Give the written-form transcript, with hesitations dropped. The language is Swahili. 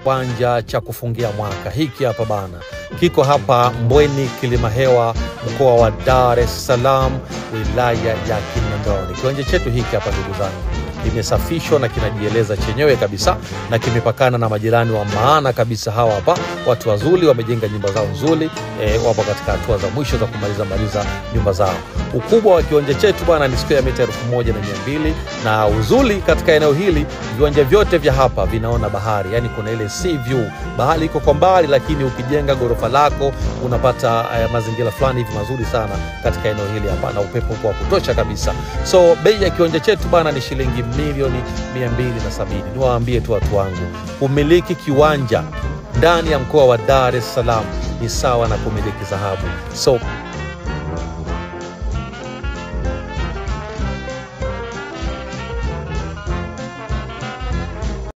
kiwanja cha kufungia mwaka hiki hapa bana. Kiko hapa Mbweni Kilimahewa, mkoa wa Dar es Salaam, wilaya ya Kinondoni. Kiwanja chetu hiki hapa ndugu zangu kimesafishwa na kinajieleza chenyewe kabisa, na kimepakana na majirani wa maana kabisa. Hawa hapa watu wazuri, wamejenga nyumba zao nzuri, wapo katika hatua za mwisho za kumaliza nyumba zao. Ukubwa wa kiwanja chetu bwana ni square mita 1200, na uzuri katika eneo hili viwanja vyote vya hapa vinaona bahari, yani kuna ile sea view. Bahari iko kwa mbali, lakini ukijenga gorofa lako unapata mazingira fulani hivi mazuri sana katika eneo hili hapa, na upepo kwa kutosha kabisa. So bei ya kiwanja chetu bwana ni shilingi milioni 270. Niwaambie tu watu wangu, kumiliki kiwanja ndani ya mkoa wa Dar es Salaam ni sawa na kumiliki dhahabu. So